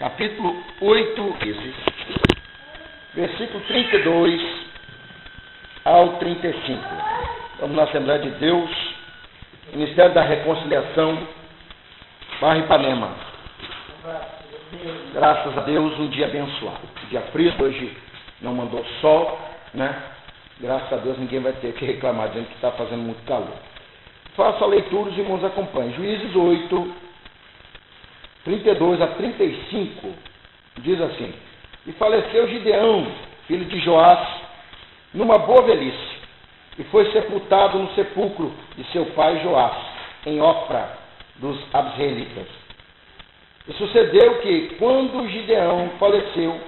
capítulo 8, versículo 32 ao 35. Vamos na Assembleia de Deus, Ministério da Reconciliação, Barra Ipanema. Graças a Deus, um dia abençoado. Um dia frio, hoje não mandou sol, né? Graças a Deus ninguém vai ter que reclamar dizendo que está fazendo muito calor. Faça a leitura, os irmãos acompanhem. Juízes 8, 32 a 35, diz assim: E faleceu Gideão, filho de Joás, numa boa velhice, e foi sepultado no sepulcro de seu pai Joás, em Ofra dos Abzelitas. E sucedeu que, quando Gideão faleceu,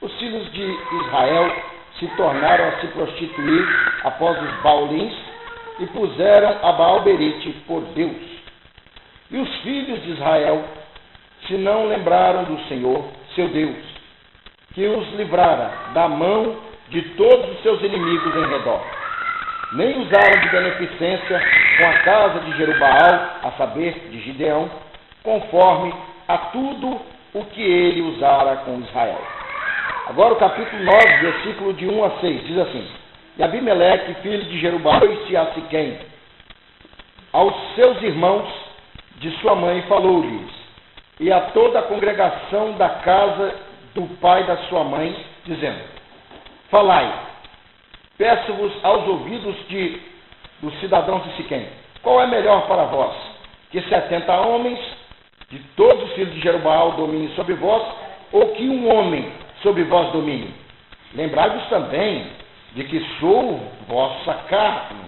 os filhos de Israel se tornaram a se prostituir após os Baulins e puseram a Baal-berite por Deus. E os filhos de Israel se não lembraram do Senhor, seu Deus, que os livrara da mão de todos os seus inimigos em redor. Nem usaram de beneficência com a casa de Jerubaal, a saber, de Gideão, conforme a tudo o que ele usara com Israel. Agora o capítulo 9, versículo de 1 a 6, diz assim: E Abimeleque, filho de Jerubaal, foi-se a Siquém, aos seus irmãos de sua mãe, falou-lhes, e a toda a congregação da casa do pai da sua mãe, dizendo: Falai, peço-vos aos ouvidos dos cidadãos de Siquém, qual é melhor para vós, que 70 homens de todos os filhos de Jerubaal dominem sobre vós, ou que um homem sobre vós domine? Lembrai-vos também de que sou vossa carne.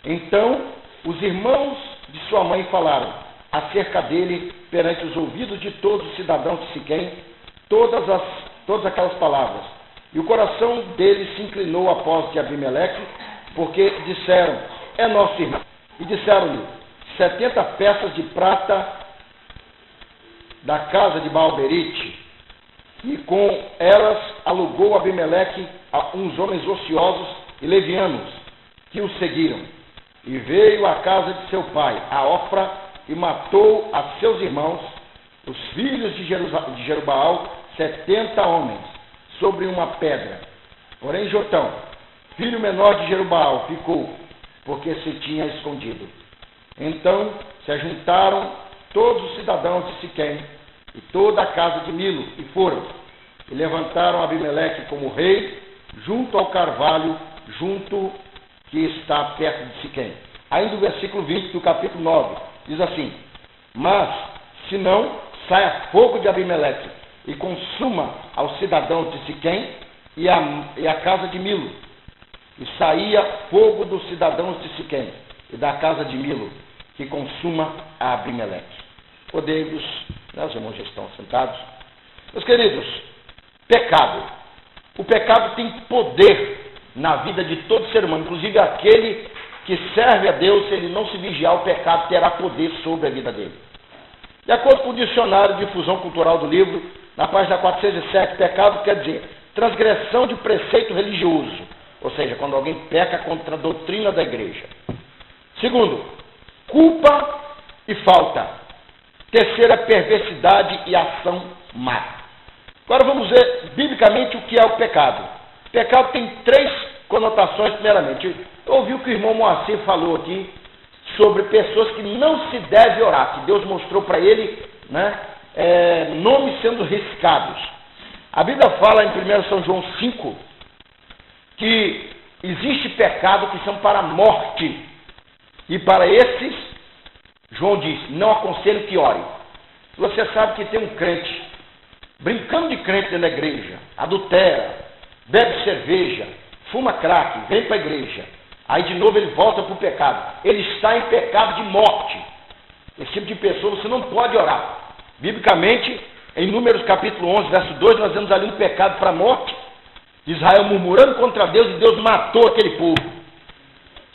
Então os irmãos de sua mãe falaram acerca dele perante os ouvidos de todos os cidadãos de Siquém, todas aquelas palavras. E o coração deles se inclinou após de Abimeleque, porque disseram: é nosso irmão. E disseram-lhe: 70 peças de prata da casa de Baal-berite. E com elas alugou Abimeleque a uns homens ociosos e levianos, que o seguiram. E veio à casa de seu pai, a Ofra, e matou a seus irmãos, os filhos de Jerubaal, 70 homens, sobre uma pedra. Porém Jotão, filho menor de Jerubaal, ficou, porque se tinha escondido. Então se ajuntaram todos os cidadãos de Siquém e toda a casa de Milo, e foram, e levantaram Abimeleque como rei, junto ao carvalho, que está perto de Siquém. Ainda o versículo 20 do capítulo 9, diz assim: Mas, se não, saia fogo de Abimeleque, e consuma aos cidadãos de Siquém e a casa de Milo. E saía fogo dos cidadãos de Siquém e da casa de Milo, que consuma a Abimeleque. Podemos, né, os irmãos já estão sentados. Meus queridos, pecado. O pecado tem poder na vida de todo ser humano, inclusive aquele que serve a Deus. Se ele não se vigiar, o pecado terá poder sobre a vida dele. De acordo com o dicionário de difusão cultural do livro, na página 407, pecado quer dizer transgressão de preceito religioso, ou seja, quando alguém peca contra a doutrina da igreja. Segundo, culpa e falta. Terceira, perversidade e ação má. Agora vamos ver biblicamente o que é o pecado. O pecado tem 3 conotações. Primeiramente, eu ouvi o que o irmão Moacir falou aqui sobre pessoas que não se deve orar, que Deus mostrou para ele, né, nomes sendo riscados. A Bíblia fala em 1 São João 5 que existe pecado que são para a morte, e para esses João diz: não aconselho que ore. Você sabe que tem um crente brincando de crente dentro da igreja, adultera, bebe cerveja, fuma crack, vem para a igreja, aí de novo ele volta para o pecado. Ele está em pecado de morte. Esse tipo de pessoa você não pode orar. Biblicamente, em Números capítulo 11, verso 2, nós vemos ali um pecado para a morte, Israel murmurando contra Deus, e Deus matou aquele povo.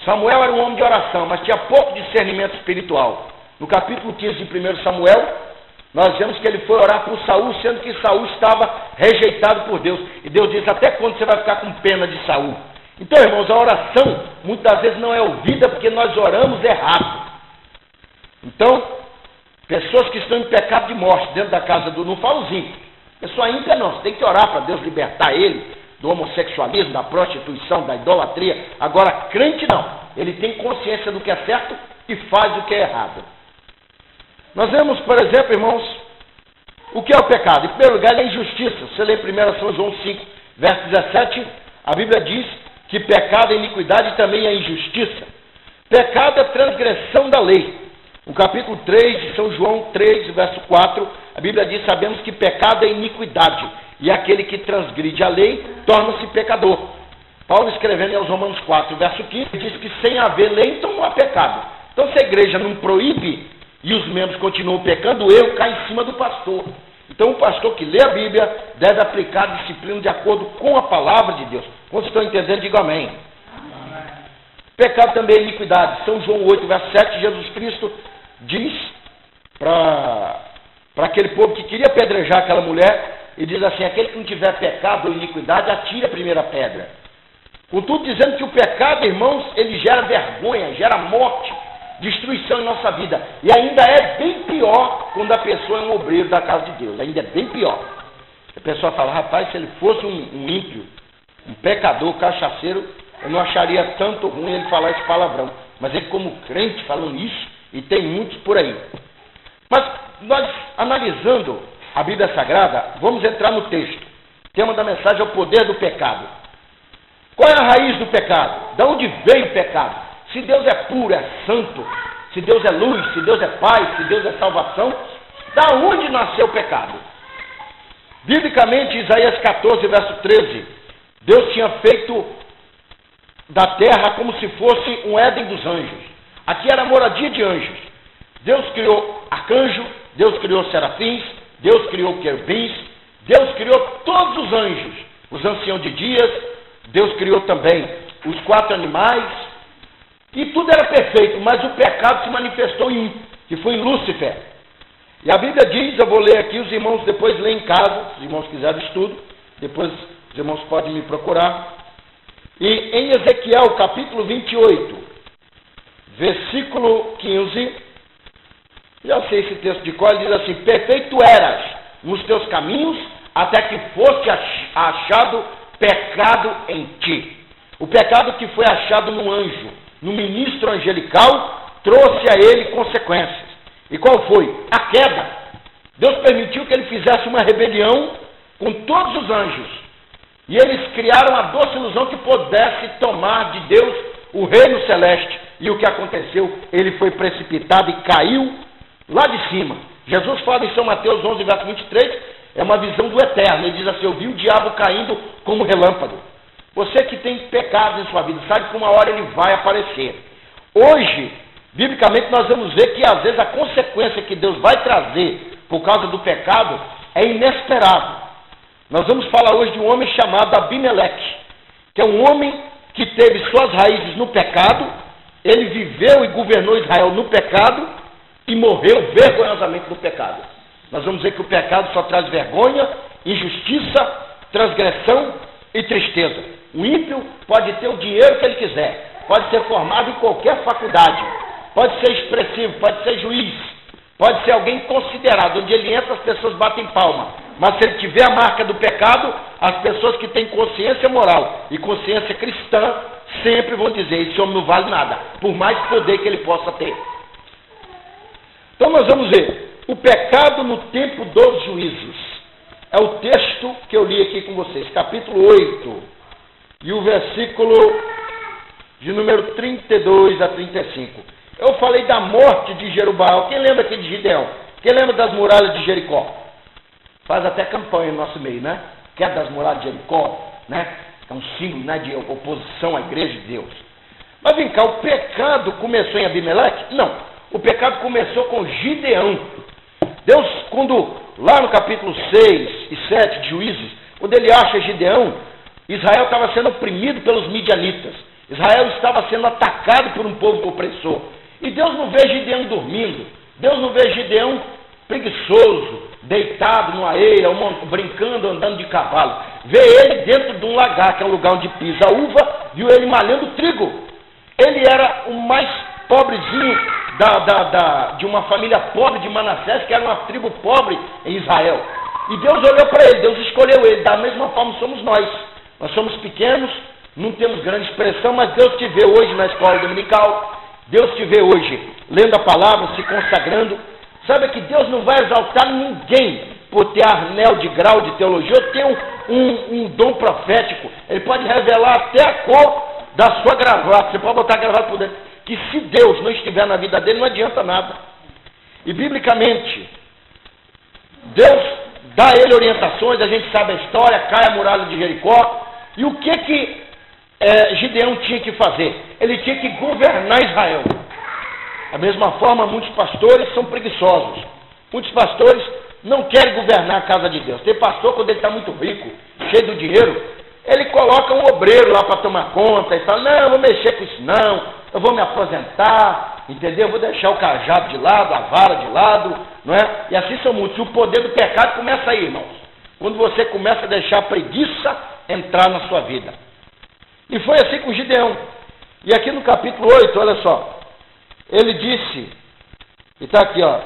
Samuel era um homem de oração, mas tinha pouco discernimento espiritual. No capítulo 15 de 1 Samuel, nós vemos que ele foi orar por Saul, sendo que Saul estava rejeitado por Deus. E Deus diz: até quando você vai ficar com pena de Saul? Então, irmãos, a oração muitas vezes não é ouvida porque nós oramos errado. Então, Pessoas que estão em pecado de morte dentro da casa do... Não fala os ímpios. Pessoa ímpia não. Você tem que orar para Deus libertar ele do homossexualismo, da prostituição, da idolatria. Agora, crente não. Ele tem consciência do que é certo e faz o que é errado. Nós vemos, por exemplo, irmãos, o que é o pecado? Em primeiro lugar, ele é injustiça. Você lê 1 São João 5, verso 17, a Bíblia diz que pecado é iniquidade e também é injustiça. Pecado é transgressão da lei. No capítulo 3 de São João 3, verso 4, a Bíblia diz, sabemos que pecado é iniquidade, e aquele que transgride a lei torna-se pecador. Paulo, escrevendo aos Romanos 4, verso 15, diz que sem haver lei, então não há pecado. Então, se a igreja não proíbe e os membros continuam pecando, o erro cai em cima do pastor. Então, o pastor que lê a Bíblia deve aplicar a disciplina de acordo com a palavra de Deus. Quando estão entendendo, diga amém. Pecado também é iniquidade. São João 8, verso 7, Jesus Cristo diz para aquele povo que queria apedrejar aquela mulher, e diz assim, aquele que não tiver pecado ou iniquidade, atire a primeira pedra. Contudo, dizendo que o pecado, irmãos, ele gera vergonha, gera morte, destruição em nossa vida. E ainda é bem pior quando a pessoa é um obreiro da casa de Deus. Ainda é bem pior. A pessoa fala, rapaz, se ele fosse um ímpio, um pecador, cachaceiro, eu não acharia tanto ruim ele falar esse palavrão. Mas ele como crente falando isso, e tem muitos por aí. Mas nós, analisando a Bíblia Sagrada, vamos entrar no texto. O tema da mensagem é o poder do pecado. Qual é a raiz do pecado? De onde veio o pecado? Se Deus é puro, é santo, se Deus é luz, se Deus é paz, se Deus é salvação, da onde nasceu o pecado? Biblicamente, Isaías 14, verso 13, Deus tinha feito da terra como se fosse um Éden dos anjos. Aqui era a moradia de anjos. Deus criou arcanjo, Deus criou serafins, Deus criou querubins, Deus criou todos os anjos, os anciãos de dias, Deus criou também os 4 animais, e tudo era perfeito, mas o pecado se manifestou em um, que foi em Lúcifer. E a Bíblia diz, eu vou ler aqui, os irmãos depois leem em casa, se os irmãos quiserem estudo, depois os irmãos podem me procurar. E em Ezequiel, capítulo 28, versículo 15, já sei esse texto de cor, ele diz assim, perfeito eras nos teus caminhos, até que fosse achado pecado em ti. O pecado que foi achado no anjo, no ministro angelical, trouxe a ele consequências. E qual foi? A queda. Deus permitiu que ele fizesse uma rebelião com todos os anjos. E eles criaram a doce ilusão que pudesse tomar de Deus o reino celeste. E o que aconteceu? Ele foi precipitado e caiu lá de cima. Jesus fala em São Mateus 11, verso 23, é uma visão do eterno. Ele diz assim, eu vi o diabo caindo como relâmpago. Você que tem pecado em sua vida, sabe que uma hora ele vai aparecer. Hoje, biblicamente, nós vamos ver que às vezes a consequência que Deus vai trazer por causa do pecado é inesperável. Nós vamos falar hoje de um homem chamado Abimeleque, que é um homem que teve suas raízes no pecado, ele viveu e governou Israel no pecado e morreu vergonhosamente no pecado. Nós vamos ver que o pecado só traz vergonha, injustiça, transgressão e tristeza. O ímpio pode ter o dinheiro que ele quiser, pode ser formado em qualquer faculdade, pode ser expressivo, pode ser juiz, pode ser alguém considerado, onde ele entra as pessoas batem palma, mas se ele tiver a marca do pecado, as pessoas que têm consciência moral e consciência cristã sempre vão dizer, esse homem não vale nada, por mais poder que ele possa ter. Então nós vamos ver, o pecado no tempo dos juízos. É o texto que eu li aqui com vocês, capítulo 8, e o versículo de número 32 a 35. Eu falei da morte de Jerubaal. Quem lembra aqui de Gideão? Quem lembra das muralhas de Jericó? Faz até campanha no nosso meio, né? Quer das muralhas de Jericó, né? É um símbolo, né, de oposição à igreja de Deus. Mas vem cá, o pecado começou em Abimeleque? Não. O pecado começou com Gideão. Deus, quando, lá no capítulo 6 e 7 de Juízes, quando ele acha Gideão, Israel estava sendo oprimido pelos midianitas. Israel estava sendo atacado por um povo opressor. E Deus não vê Gideão dormindo. Deus não vê Gideão preguiçoso, deitado numa eira, brincando, andando de cavalo. Vê ele dentro de um lagar, que é um lugar onde pisa a uva, viu ele malhando trigo. Ele era o mais pobrezinho de uma família pobre de Manassés, que era uma tribo pobre em Israel. E Deus olhou para ele, Deus escolheu ele. Da mesma forma somos nós. Nós somos pequenos, não temos grande expressão, mas Deus te vê hoje na escola dominical. Deus te vê hoje lendo a palavra, se consagrando. Sabe que Deus não vai exaltar ninguém por ter anel de grau de teologia ou ter um dom profético. Ele pode revelar até a cor da sua gravata. Você pode botar a gravata por dentro. Que se Deus não estiver na vida dele, não adianta nada. E biblicamente, Deus dá a ele orientações, a gente sabe a história, cai a muralha de Jericó. E o que Gideão tinha que fazer? Ele tinha que governar Israel. Da mesma forma, muitos pastores são preguiçosos. Muitos pastores não querem governar a casa de Deus. Tem pastor, quando ele está muito rico, cheio do dinheiro, ele coloca um obreiro lá para tomar conta e fala, não, eu vou mexer com isso não, eu vou me aposentar, entendeu? Eu vou deixar o cajado de lado, a vara de lado, não é? E assim são muitos. O poder do pecado começa aí, irmãos. Quando você começa a deixar a preguiça entrar na sua vida. E foi assim com Gideão. E aqui no capítulo 8, olha só, ele disse, e está aqui, ó,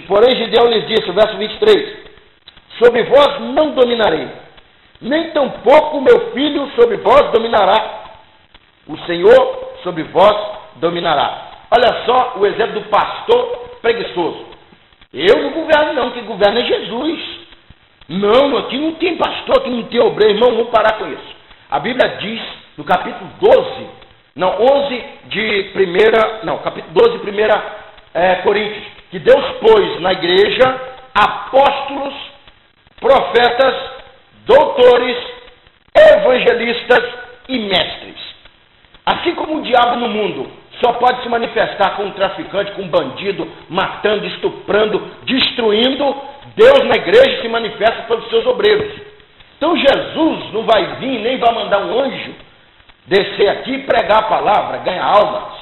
porém Gideão lhes disse, o verso 23, sobre vós não dominarei, nem tampouco meu filho sobre vós dominará, o Senhor sobre vós dominará. Olha só o exemplo do pastor preguiçoso. Eu não governo não, quem governa é Jesus. Não, aqui não tem pastor, aqui não tem obreiro, irmão, vamos parar com isso. A Bíblia diz, no capítulo 11 de capítulo 12, 1 Coríntios, que Deus pôs na igreja apóstolos, profetas, doutores, evangelistas e mestres. Assim como o diabo no mundo só pode se manifestar com um traficante, com um bandido, matando, estuprando, destruindo, Deus na igreja se manifesta pelos seus obreiros. Então Jesus não vai vir, nem vai mandar um anjo descer aqui e pregar a palavra, ganhar almas.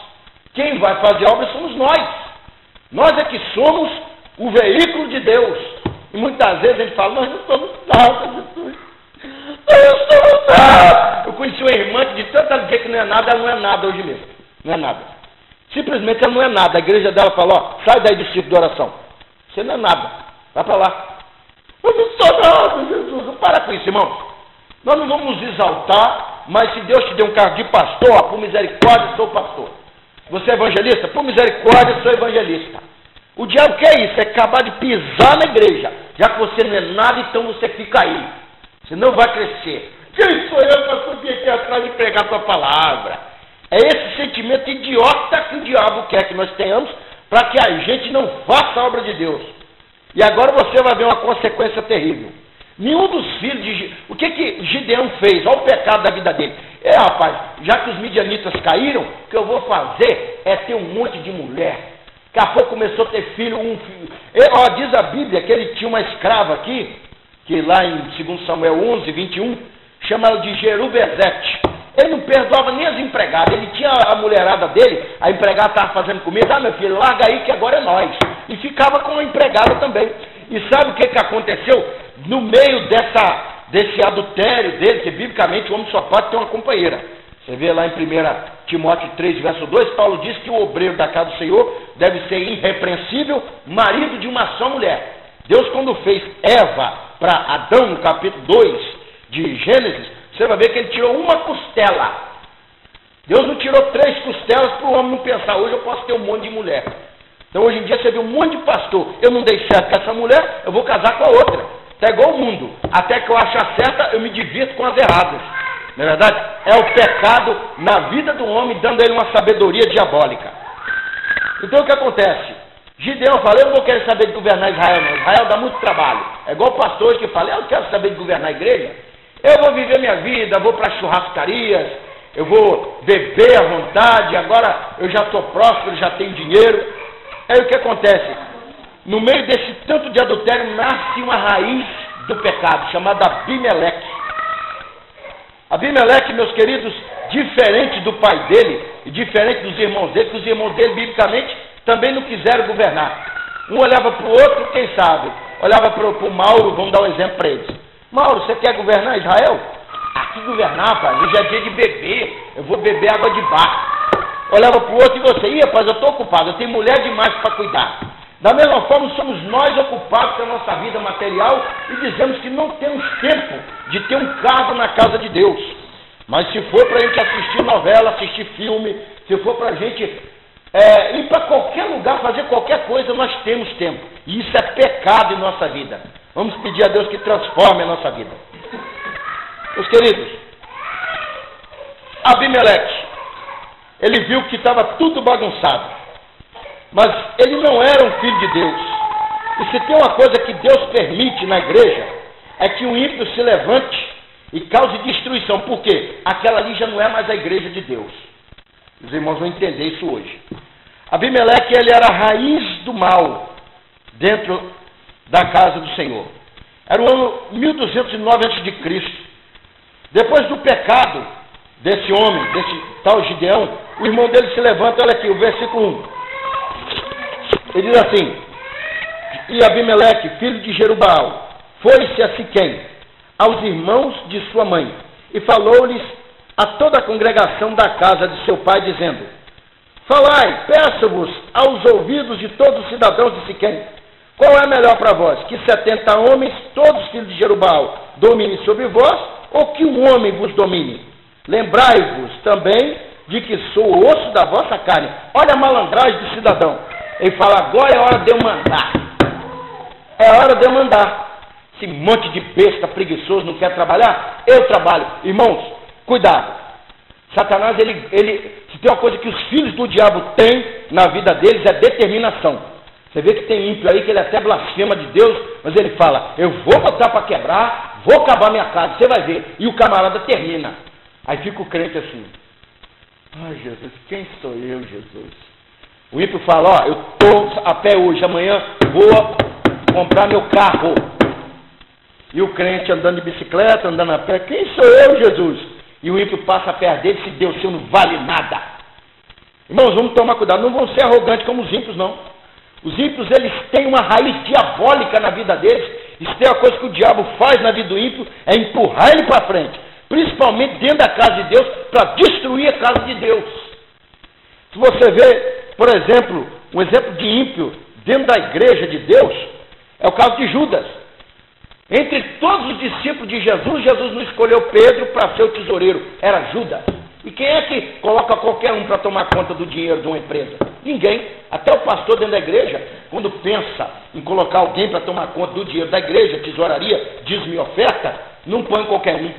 Quem vai fazer a obra somos nós. Nós é que somos o veículo de Deus. E muitas vezes a gente fala, nós não somos nada, Jesus. Nós não somos nada. Eu conheci uma irmã que de tanta dizer que não é nada, ela não é nada hoje mesmo. Não é nada. Simplesmente ela não é nada. A igreja dela falou, ó, sai daí do círculo de oração. Você não é nada. Vai para lá. Eu não sou nada, Jesus. Não para com isso, irmãos. Nós não vamos nos exaltar, mas se Deus te deu um cargo de pastor, por misericórdia, sou pastor. Você é evangelista? Por misericórdia, sou evangelista. O diabo quer isso, é acabar de pisar na igreja. Já que você não é nada, então você fica aí. Você não vai crescer. Quem sou eu para subir aqui atrás e pregar a tua palavra? É esse sentimento idiota que o diabo quer que nós tenhamos para que a gente não faça a obra de Deus. E agora você vai ver uma consequência terrível. Nenhum dos filhos de... O que Gideão fez? Olha o pecado da vida dele. Rapaz, já que os midianitas caíram, o que eu vou fazer é ter um monte de mulher. Daqui a pouco começou a ter filho, um filho. Diz a Bíblia que ele tinha uma escrava aqui, que lá em 2 Samuel 11, 21, chama ela de Jerubezete. Ele não perdoava nem as empregadas. Ele tinha a mulherada dele, a empregada estava fazendo comida, meu filho, larga aí que agora é nós. E ficava com a empregada também. E sabe o que aconteceu? No meio desse adultério dele, que biblicamente o homem só pode ter uma companheira. Você vê lá em 1 Timóteo 3, verso 2, Paulo diz que o obreiro da casa do Senhor deve ser irrepreensível, marido de uma só mulher. Deus, quando fez Eva para Adão, no capítulo 2 de Gênesis, você vai ver que ele tirou uma costela. Deus não tirou 3 costelas para o homem não pensar, hoje eu posso ter um monte de mulher. Então hoje em dia você vê um monte de pastor, eu não dei certo com essa mulher, eu vou casar com a outra. Está igual o mundo, até que eu acho a certa, eu me divirto com as erradas. Não é verdade? É o pecado na vida do homem, dando a ele uma sabedoria diabólica. Então o que acontece? Gideão fala, eu não vou querer saber de governar Israel não, Israel dá muito trabalho. É igual o pastor hoje que fala, eu não quero saber de governar a igreja, eu vou viver minha vida, vou para churrascarias, eu vou beber à vontade, agora eu já estou próspero, já tenho dinheiro. Aí o que acontece? No meio desse tanto de adultério nasce uma raiz do pecado, chamada Abimeleque. Abimeleque, meus queridos, diferente do pai dele e diferente dos irmãos dele, que os irmãos dele, biblicamente, também não quiseram governar. Um olhava para o outro, quem sabe? Olhava para o Mauro, vamos dar um exemplo para eles. Mauro, você quer governar Israel? Aqui governar, pai, hoje é dia de beber, eu vou beber água de barro. olhava para o outro e você, rapaz, eu estou ocupado, eu tenho mulher demais para cuidar. Da mesma forma, somos nós ocupados com a nossa vida material e dizemos que não temos tempo de ter um cargo na casa de Deus. Mas se for para a gente assistir novela, assistir filme, se for para a gente ir para qualquer lugar, fazer qualquer coisa, nós temos tempo. E isso é pecado em nossa vida. Vamos pedir a Deus que transforme a nossa vida. Meus queridos, Abimeleque, ele viu que estava tudo bagunçado, mas ele não era um filho de Deus. E se tem uma coisa que Deus permite na igreja, é que o ímpio se levante e cause destruição. Por quê? Aquela ali já não é mais a igreja de Deus. Os irmãos vão entender isso hoje. Abimeleque, ele era a raiz do mal dentro da casa do Senhor. Era o ano 1209 a.C. Depois do pecado desse homem, desse tal Gideão, o irmão dele se levanta, olha aqui, o versículo 1. Ele diz assim: e Abimeleque, filho de Jerubbaal, foi-se a Siquém, aos irmãos de sua mãe, e falou-lhes a toda a congregação da casa de seu pai, dizendo: falai, peço-vos aos ouvidos de todos os cidadãos de Siquém, qual é melhor para vós, que 70 homens, todos filhos de Jerubbaal, dominem sobre vós, ou que um homem vos domine? Lembrai-vos também de que sou o osso da vossa carne. Olha a malandragem do cidadão. Ele fala: agora é hora de eu mandar. É hora de eu mandar. Esse monte de besta preguiçoso não quer trabalhar? Eu trabalho. Irmãos, cuidado. Satanás, se tem uma coisa que os filhos do diabo têm na vida deles, é determinação. Você vê que tem ímpio aí que ele até blasfema de Deus, mas ele fala: eu vou botar para quebrar, vou acabar minha casa, você vai ver. E o camarada termina. Aí fica o crente assim: ai, Jesus, quem sou eu, Jesus? O ímpio fala: ó, eu estou a pé hoje, amanhã vou comprar meu carro. E o crente andando de bicicleta, andando a pé: quem sou eu, Jesus? E o ímpio passa perto dele: se Deus seu não vale nada. Irmãos, vamos tomar cuidado, não vão ser arrogantes como os ímpios, não. Os ímpios, eles têm uma raiz diabólica na vida deles. E se tem uma coisa que o diabo faz na vida do ímpio, é empurrar ele para frente, principalmente dentro da casa de Deus, para destruir a casa de Deus. Se você vê, por exemplo, um exemplo de ímpio dentro da igreja de Deus, é o caso de Judas. Entre todos os discípulos de Jesus, Jesus não escolheu Pedro para ser o tesoureiro, era Judas. E quem é que coloca qualquer um para tomar conta do dinheiro de uma empresa? Ninguém. Até o pastor dentro da igreja, quando pensa em colocar alguém para tomar conta do dinheiro da igreja, tesouraria, dízimo e oferta, não põe qualquer um.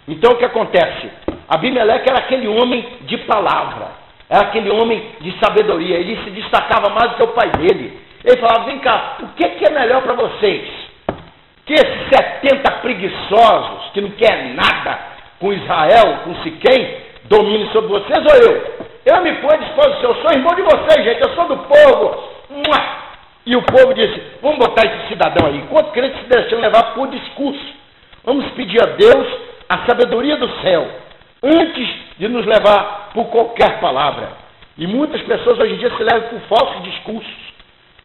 Então o que acontece? Abimeleque era aquele homem de palavra, era aquele homem de sabedoria, ele se destacava mais do que o pai dele. Ele falava: vem cá, o que é melhor para vocês? Que esses 70 preguiçosos, que não querem nada com Israel, com Siquém, dominem sobre vocês, ou eu? Eu me ponho à disposição, eu sou irmão de vocês, gente, eu sou do povo. E o povo disse: vamos botar esse cidadão aí. Enquanto crentes se deixam levar por discurso, vamos pedir a Deus a sabedoria do céu, antes de nos levar por qualquer palavra. E muitas pessoas hoje em dia se levam por falsos discursos,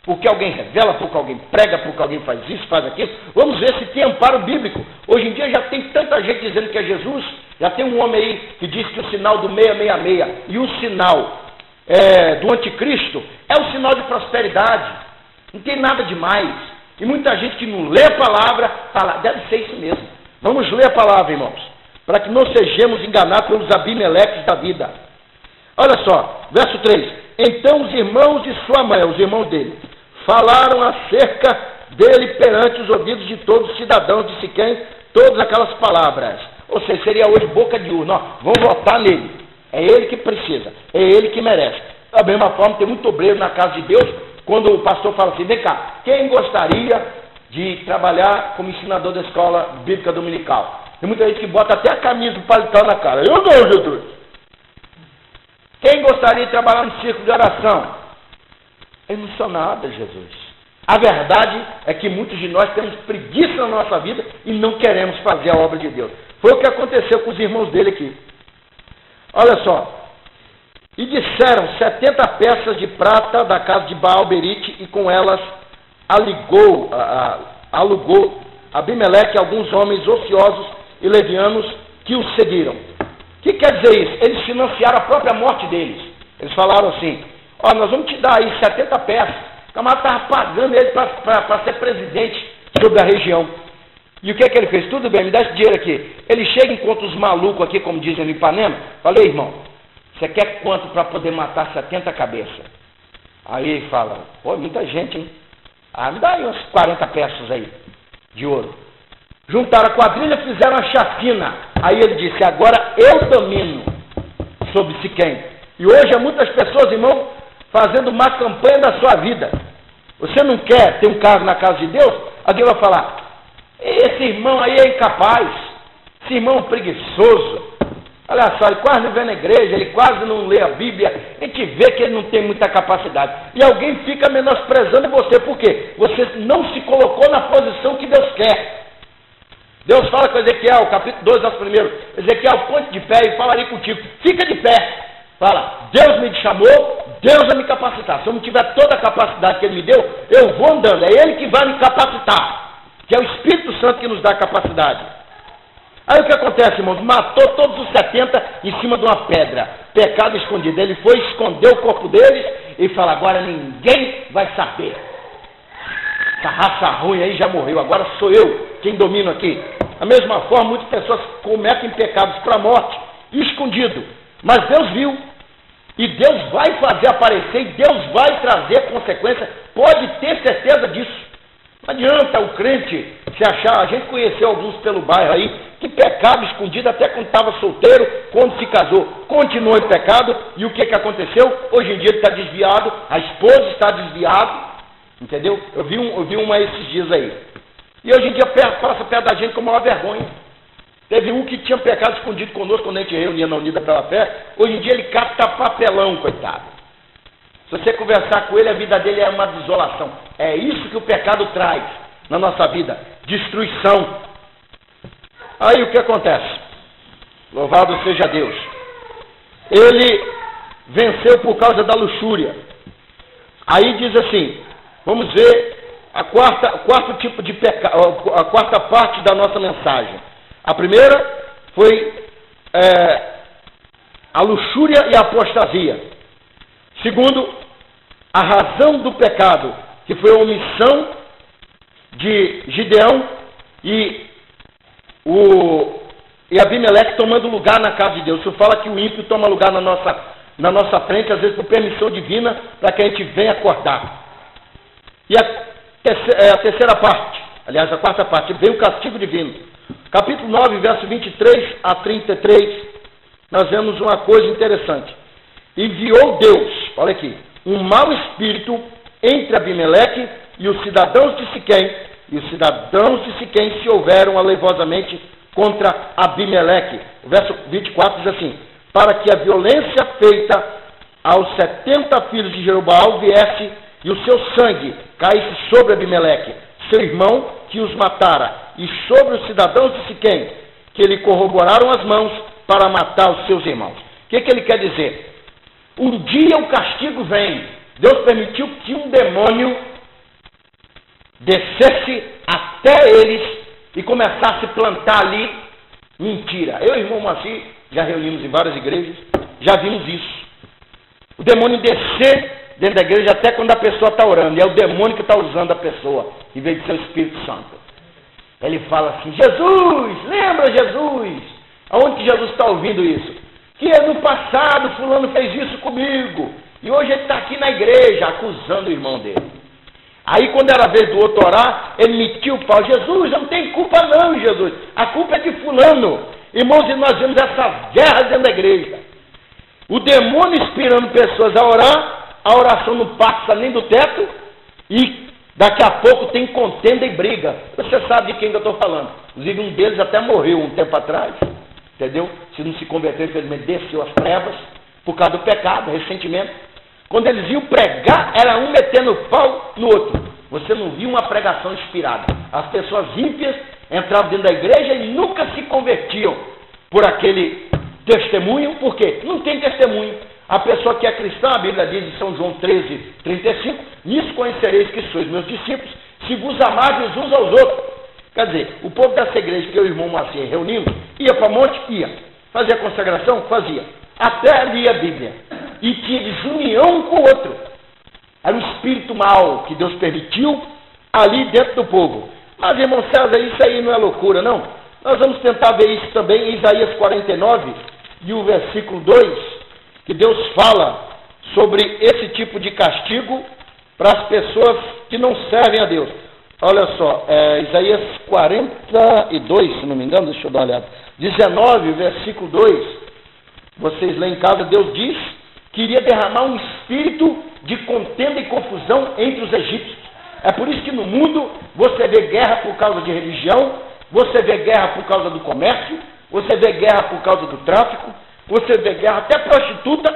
porque alguém revela, porque alguém prega, porque alguém faz isso, faz aquilo. Vamos ver se tem amparo bíblico. Hoje em dia já tem tanta gente dizendo que é Jesus. Já tem um homem aí que diz que o sinal do 666 e o sinal do anticristo é o sinal de prosperidade. Não tem nada demais. E muita gente que não lê a palavra fala: deve ser isso mesmo. Vamos ler a palavra, irmãos, para que não sejamos enganados pelos Abimeleques da vida. Olha só, verso 3. Então os irmãos de sua mãe, os irmãos dele, falaram acerca dele perante os ouvidos de todos os cidadãos de Siquém, todas aquelas palavras. Ou seja, seria hoje boca de urna: ó, vamos votar nele. É ele que precisa, é ele que merece. Da mesma forma, tem muito obreiro na casa de Deus, quando o pastor fala assim: vem cá, quem gostaria de trabalhar como ensinador da escola bíblica dominical? Tem muita gente que bota até a camisa do paletó na cara. Eu não, Jesus. Quem gostaria de trabalhar no círculo de oração? Eu não sou nada, Jesus. A verdade é que muitos de nós temos preguiça na nossa vida e não queremos fazer a obra de Deus. Foi o que aconteceu com os irmãos dele aqui. Olha só. E disseram 70 peças de prata da casa de Baal-Berite, e com elas alugou Abimeleque alguns homens ociosos e levianos que o seguiram. O que quer dizer isso? Eles financiaram a própria morte deles. Eles falaram assim, ó, nós vamos te dar aí 70 peças. O camarada estava pagando ele para ser presidente sobre a região. E o que é que ele fez? Tudo bem, me dá esse dinheiro aqui. Ele chega e encontra os malucos aqui, como dizem no Ipanema. Falei, irmão, você quer quanto para poder matar 70 cabeças? Aí ele fala, pô, muita gente, hein? Ah, me dá aí uns 40 peças aí, de ouro. Juntaram a quadrilha, fizeram a chacina. Aí ele disse, agora eu domino sobre Siquém. E hoje há muitas pessoas, irmão, fazendo má campanha da sua vida. Você não quer ter um cargo na casa de Deus? Alguém vai falar, esse irmão aí é incapaz, esse irmão é preguiçoso. Olha só, ele quase não vem na igreja, ele quase não lê a Bíblia, a gente vê que ele não tem muita capacidade. E alguém fica menosprezando você, por quê? Você não se colocou na posição que Deus quer. Deus fala com Ezequiel, capítulo 2, verso 1, Ezequiel, ponte de pé e falarei contigo. Fica de pé. Fala, Deus me chamou, Deus vai me capacitar. Se eu não tiver toda a capacidade que Ele me deu, eu vou andando. É Ele que vai me capacitar. Que é o Espírito Santo que nos dá a capacidade. Aí o que acontece, irmãos? Matou todos os 70 em cima de uma pedra. Pecado escondido. Ele foi esconder o corpo deles e fala, agora ninguém vai saber. Essa raça ruim aí já morreu, agora sou eu quem domino aqui. Da mesma forma, muitas pessoas cometem pecados para a morte, escondido. Mas Deus viu. E Deus vai fazer aparecer, e Deus vai trazer consequência. Pode ter certeza disso. Não adianta o crente se achar. A gente conheceu alguns pelo bairro aí, que pecava escondido até quando estava solteiro, quando se casou. Continuou em pecado, e o que aconteceu? Hoje em dia ele está desviado, a esposa está desviada. Entendeu? Eu vi uma esses dias aí. E hoje em dia passa perto da gente com maior vergonha. Teve um que tinha pecado escondido conosco quando a gente reunia na Unida pela Fé. Hoje em dia ele capta papelão, coitado. Se você conversar com ele, a vida dele é uma desolação. É isso que o pecado traz na nossa vida. Destruição. Aí o que acontece? Louvado seja Deus. Ele venceu por causa da luxúria. Aí diz assim, vamos ver o quarto tipo de pecado, a quarta parte da nossa mensagem. A primeira foi a luxúria e a apostasia. Segundo, a razão do pecado, que foi a omissão de Gideão e Abimeleque tomando lugar na casa de Deus. Isso fala que o ímpio toma lugar na nossa frente, às vezes por permissão divina, para que a gente venha acordar. E a terceira parte, aliás, a quarta parte, veio o castigo divino. Capítulo 9, verso 23 a 33, nós vemos uma coisa interessante. Enviou Deus, olha aqui, um mau espírito entre Abimeleque e os cidadãos de Siquém, e os cidadãos de Siquém se houveram alevosamente contra Abimeleque. O verso 24 diz assim, para que a violência feita aos 70 filhos de Jeroboão viesse e o seu sangue caísse sobre Abimeleque, seu irmão que os matara, e sobre os cidadãos de Siquém, que lhe corroboraram as mãos para matar os seus irmãos. O que ele quer dizer? Um dia o castigo vem. Deus permitiu que um demônio descesse até eles e começasse a plantar ali mentira. Eu e o irmão Maci já reunimos em várias igrejas, já vimos isso. O demônio descer dentro da igreja até quando a pessoa está orando, e é o demônio que está usando a pessoa, em vez de ser o Espírito Santo. Ele fala assim, Jesus, lembra Jesus? Aonde que Jesus está ouvindo isso? Que no passado fulano fez isso comigo, e hoje ele está aqui na igreja, acusando o irmão dele. Aí quando era a vez do outro orar, ele metia o pau, Jesus, eu não tenho culpa não, Jesus, a culpa é de fulano. Irmãos, e nós vemos essa guerra dentro da igreja. O demônio inspirando pessoas a orar, a oração não passa nem do teto, e daqui a pouco tem contenda e briga. Você sabe de quem que eu estou falando. Inclusive um deles até morreu um tempo atrás, entendeu? Se não se converteu, infelizmente desceu as trevas, por causa do pecado, ressentimento. Quando eles iam pregar, era um metendo pau no outro. Você não viu uma pregação inspirada. As pessoas ímpias entravam dentro da igreja e nunca se convertiam por aquele testemunho. Por quê? Não tem testemunho. A pessoa que é cristã, a Bíblia diz em São João 13, 35, nisso conhecereis que sois meus discípulos, se vos amardes uns aos outros. Quer dizer, o povo dessa igreja que eu e o irmão Macia reunimos, ia para o monte? Ia. Fazia consagração? Fazia. Até lia a Bíblia. e tinha desunião um com o outro. Era um espírito mau que Deus permitiu ali dentro do povo. Mas, irmão César, isso aí não é loucura, não. Nós vamos tentar ver isso também em Isaías 49, e o versículo 2, que Deus fala sobre esse tipo de castigo para as pessoas que não servem a Deus. Olha só, Isaías 42, se não me engano, deixa eu dar uma olhada. 19, versículo 2, vocês lá em casa, Deus diz que iria derramar um espírito de contenda e confusão entre os egípcios. É por isso que no mundo você vê guerra por causa de religião, você vê guerra por causa do comércio, você vê guerra por causa do tráfico, você vê guerra até prostituta.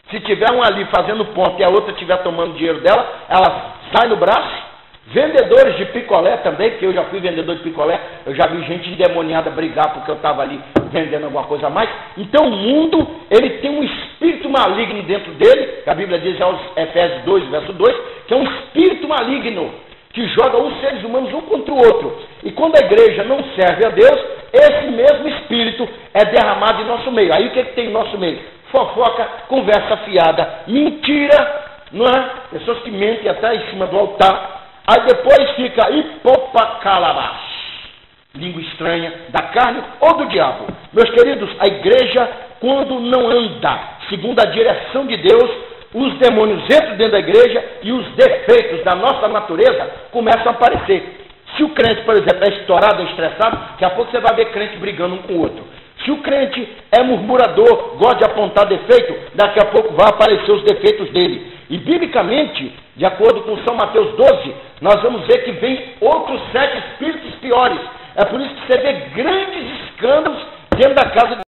Se tiver um ali fazendo ponto e a outra estiver tomando dinheiro dela, ela sai no braço. Vendedores de picolé também, que eu já fui vendedor de picolé, eu já vi gente endemoniada brigar porque eu estava ali vendendo alguma coisa a mais. Então o mundo, ele tem um espírito maligno dentro dele, que a Bíblia diz aos Efésios 2, verso 2, que é um espírito maligno, que joga os seres humanos um contra o outro. E quando a igreja não serve a Deus, esse mesmo espírito é derramado em nosso meio. Aí o que tem em nosso meio? Fofoca, conversa fiada, mentira, não é? Pessoas que mentem até em cima do altar. Aí depois fica hipopacalabás, língua estranha da carne ou do diabo. Meus queridos, a igreja, quando não anda segundo a direção de Deus, os demônios entram dentro da igreja e os defeitos da nossa natureza começam a aparecer. Se o crente, por exemplo, é estourado, é estressado, daqui a pouco você vai ver crente brigando um com o outro. Se o crente é murmurador, gosta de apontar defeito, daqui a pouco vai aparecer os defeitos dele. E biblicamente, de acordo com São Mateus 12, nós vamos ver que vem outros 7 espíritos piores. É por isso que você vê grandes escândalos dentro da casa de